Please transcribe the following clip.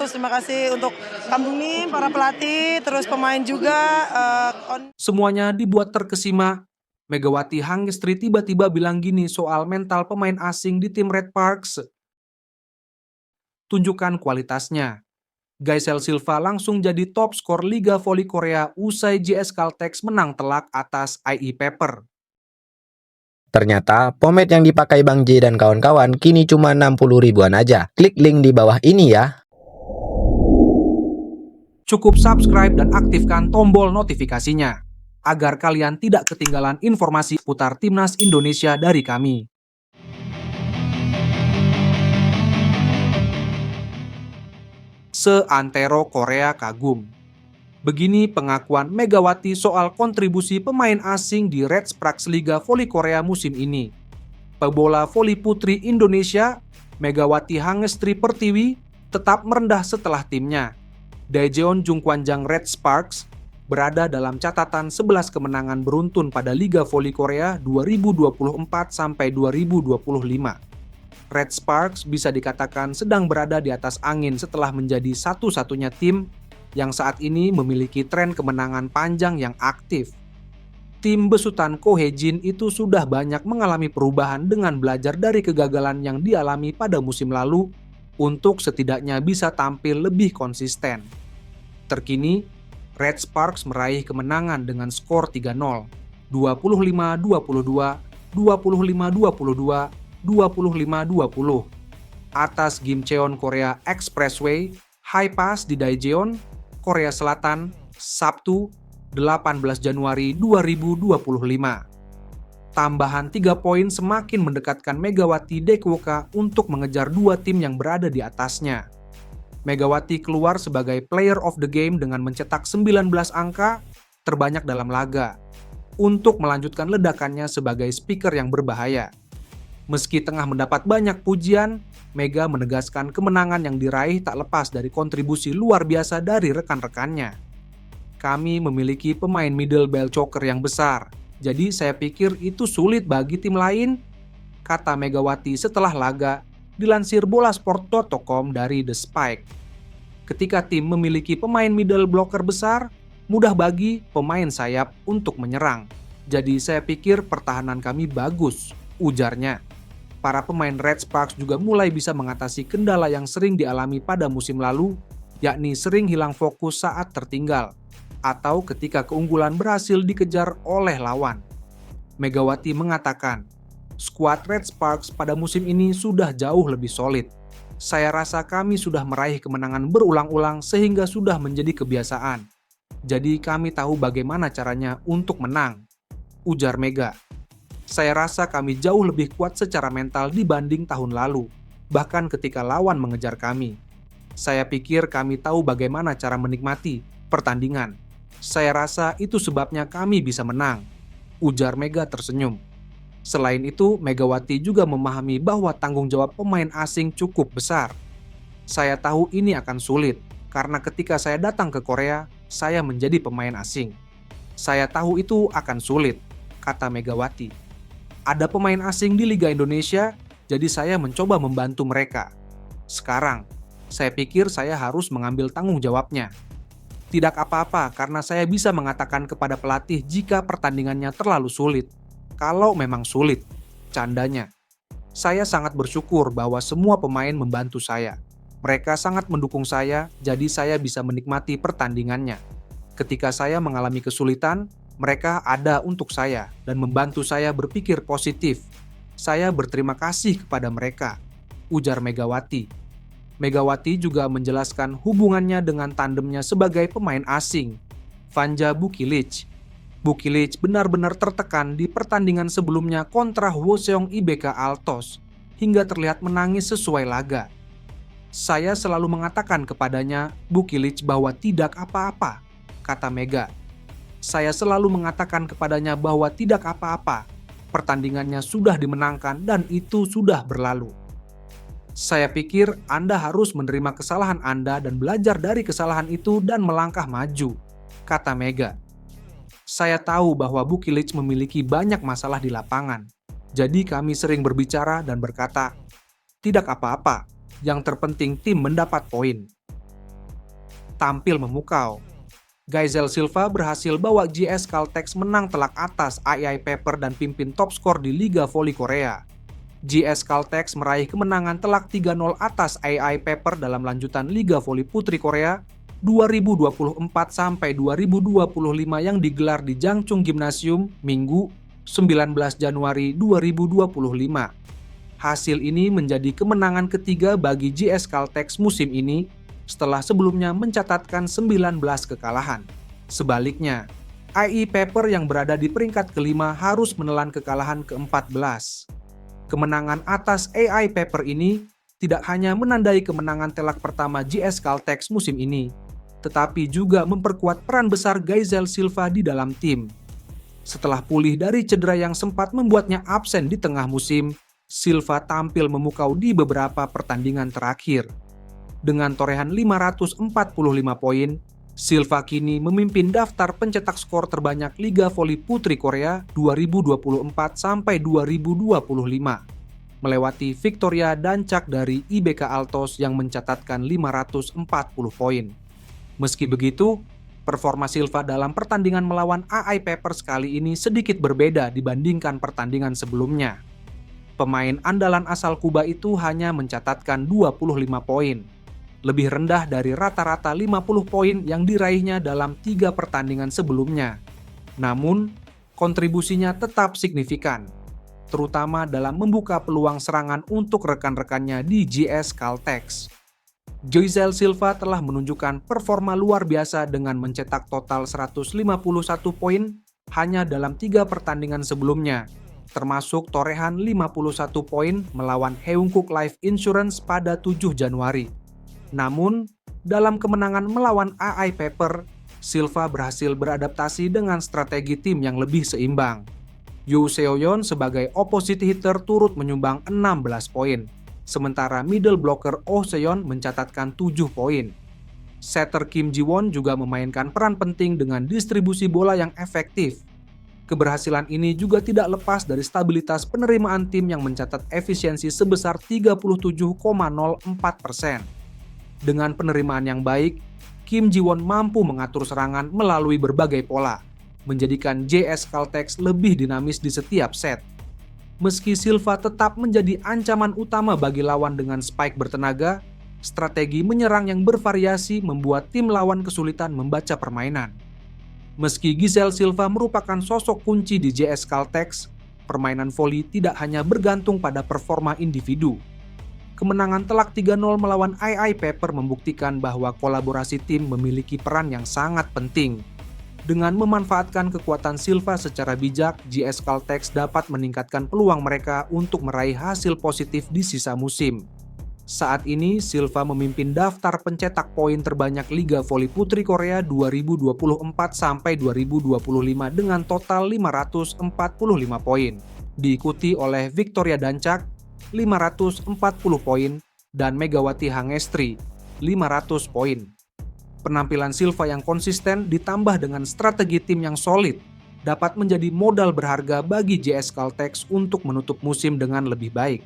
terus terima kasih untuk Kampung Nim, para pelatih, terus pemain juga. Semuanya dibuat terkesima. Megawati Hangestri tiba-tiba bilang gini soal mental pemain asing di tim Red Sparks. Tunjukkan kualitasnya. Gaisel Silva langsung jadi top skor Liga Voli Korea usai JS Caltex menang telak atas IE Pepper. Ternyata pomade yang dipakai Bang J dan kawan-kawan kini cuma 60 ribuan aja. Klik link di bawah ini ya. Cukup subscribe dan aktifkan tombol notifikasinya agar kalian tidak ketinggalan informasi putar Timnas Indonesia dari kami. Seantero Korea kagum. Begini pengakuan Megawati soal kontribusi pemain asing di Red Sparks Liga Voli Korea musim ini. Pebola voli putri Indonesia, Megawati Hangestri Pertiwi, tetap merendah setelah timnya, Daejeon Jungkwanjang Red Sparks, berada dalam catatan 11 kemenangan beruntun pada Liga Voli Korea 2024-2025. Red Sparks bisa dikatakan sedang berada di atas angin setelah menjadi satu-satunya tim yang saat ini memiliki tren kemenangan panjang yang aktif. Tim besutan Ko Hye-jin itu sudah banyak mengalami perubahan dengan belajar dari kegagalan yang dialami pada musim lalu untuk setidaknya bisa tampil lebih konsisten. Terkini, Red Sparks meraih kemenangan dengan skor 3-0, 25-22, 25-22, 25-20 atas Gimcheon Korea Expressway High Pass di Daejeon, Korea Selatan, Sabtu, 18 Januari 2025. Tambahan 3 poin semakin mendekatkan Megawati Daewoka untuk mengejar dua tim yang berada di atasnya. Megawati keluar sebagai player of the game dengan mencetak 19 angka terbanyak dalam laga untuk melanjutkan ledakannya sebagai speaker yang berbahaya. Meski tengah mendapat banyak pujian, Mega menegaskan kemenangan yang diraih tak lepas dari kontribusi luar biasa dari rekan-rekannya. Kami memiliki pemain middle bell choker yang besar, jadi saya pikir itu sulit bagi tim lain, kata Megawati setelah laga, dilansir bolasport.com dari The Spike. Ketika tim memiliki pemain middle blocker besar, mudah bagi pemain sayap untuk menyerang. Jadi saya pikir pertahanan kami bagus, ujarnya. Para pemain Red Sparks juga mulai bisa mengatasi kendala yang sering dialami pada musim lalu, yakni sering hilang fokus saat tertinggal, atau ketika keunggulan berhasil dikejar oleh lawan. Megawati mengatakan, skuad Red Sparks pada musim ini sudah jauh lebih solid. Saya rasa kami sudah meraih kemenangan berulang-ulang sehingga sudah menjadi kebiasaan. Jadi kami tahu bagaimana caranya untuk menang, ujar Mega. Saya rasa kami jauh lebih kuat secara mental dibanding tahun lalu, bahkan ketika lawan mengejar kami. Saya pikir kami tahu bagaimana cara menikmati pertandingan. Saya rasa itu sebabnya kami bisa menang, ujar Mega tersenyum. Selain itu, Megawati juga memahami bahwa tanggung jawab pemain asing cukup besar. Saya tahu ini akan sulit, karena ketika saya datang ke Korea, saya menjadi pemain asing. Saya tahu itu akan sulit, kata Megawati. Ada pemain asing di Liga Indonesia, jadi saya mencoba membantu mereka. Sekarang, saya pikir saya harus mengambil tanggung jawabnya. Tidak apa-apa karena saya bisa mengatakan kepada pelatih jika pertandingannya terlalu sulit. Kalau memang sulit, candanya. Saya sangat bersyukur bahwa semua pemain membantu saya. Mereka sangat mendukung saya, jadi saya bisa menikmati pertandingannya. Ketika saya mengalami kesulitan, mereka ada untuk saya dan membantu saya berpikir positif. Saya berterima kasih kepada mereka, ujar Megawati. Megawati juga menjelaskan hubungannya dengan tandemnya sebagai pemain asing, Vanja Bukilic. Bukilic benar-benar tertekan di pertandingan sebelumnya kontra Hwoseong IBK Altos, hingga terlihat menangis sesuai laga. Saya selalu mengatakan kepadanya, Bukilic, bahwa tidak apa-apa, kata Mega. Saya selalu mengatakan kepadanya bahwa tidak apa-apa, pertandingannya sudah dimenangkan dan itu sudah berlalu. Saya pikir Anda harus menerima kesalahan Anda dan belajar dari kesalahan itu dan melangkah maju, kata Mega. Saya tahu bahwa Bukilic memiliki banyak masalah di lapangan, jadi kami sering berbicara dan berkata, tidak apa-apa, yang terpenting tim mendapat poin. tampil memukau. Gaisel Silva berhasil bawa JS Caltex menang telak atas AI Pepper dan pimpin top skor di Liga Voli Korea. JS Caltex meraih kemenangan telak 3-0 atas AI Pepper dalam lanjutan Liga Voli Putri Korea 2024-2025 yang digelar di Jangchung Gymnasium Minggu 19 Januari 2025. Hasil ini menjadi kemenangan ketiga bagi JS Caltex musim ini setelah sebelumnya mencatatkan 19 kekalahan. Sebaliknya, AI Pepper yang berada di peringkat kelima harus menelan kekalahan ke-14. Kemenangan atas AI Pepper ini tidak hanya menandai kemenangan telak pertama JS Caltex musim ini, tetapi juga memperkuat peran besar Gaisel Silva di dalam tim. Setelah pulih dari cedera yang sempat membuatnya absen di tengah musim, Silva tampil memukau di beberapa pertandingan terakhir. Dengan torehan 545 poin, Silva kini memimpin daftar pencetak skor terbanyak Liga Voli Putri Korea 2024-2025, melewati Victoria Dancak dari IBK Altos yang mencatatkan 540 poin. Meski begitu, performa Silva dalam pertandingan melawan AI Pepper kali ini sedikit berbeda dibandingkan pertandingan sebelumnya. Pemain andalan asal Kuba itu hanya mencatatkan 25 poin, lebih rendah dari rata-rata 50 poin yang diraihnya dalam 3 pertandingan sebelumnya. Namun, kontribusinya tetap signifikan, terutama dalam membuka peluang serangan untuk rekan-rekannya di JS Caltex. Gaisel Silva telah menunjukkan performa luar biasa dengan mencetak total 151 poin hanya dalam 3 pertandingan sebelumnya, termasuk torehan 51 poin melawan Heungkuk Life Insurance pada 7 Januari. Namun, dalam kemenangan melawan AI Pepper, Silva berhasil beradaptasi dengan strategi tim yang lebih seimbang. Yoo Seo-yeon sebagai opposite hitter turut menyumbang 16 poin, sementara middle blocker Oh Se-yeon mencatatkan 7 poin. Setter Kim Ji-won juga memainkan peran penting dengan distribusi bola yang efektif. Keberhasilan ini juga tidak lepas dari stabilitas penerimaan tim yang mencatat efisiensi sebesar 37,04%. Dengan penerimaan yang baik, Kim Ji-won mampu mengatur serangan melalui berbagai pola, menjadikan JS Caltex lebih dinamis di setiap set. Meski Silva tetap menjadi ancaman utama bagi lawan dengan spike bertenaga, strategi menyerang yang bervariasi membuat tim lawan kesulitan membaca permainan. Meski Gaisel Silva merupakan sosok kunci di JS Caltex, permainan voli tidak hanya bergantung pada performa individu. Kemenangan telak 3-0 melawan AI Pepper membuktikan bahwa kolaborasi tim memiliki peran yang sangat penting. Dengan memanfaatkan kekuatan Silva secara bijak, JS Caltex dapat meningkatkan peluang mereka untuk meraih hasil positif di sisa musim. Saat ini, Silva memimpin daftar pencetak poin terbanyak Liga Voli Putri Korea 2024-2025 dengan total 545 poin, diikuti oleh Victoria Dancak 540 poin, dan Megawati Hangestri 500 poin. Penampilan Silva yang konsisten ditambah dengan strategi tim yang solid dapat menjadi modal berharga bagi JS Caltex untuk menutup musim dengan lebih baik.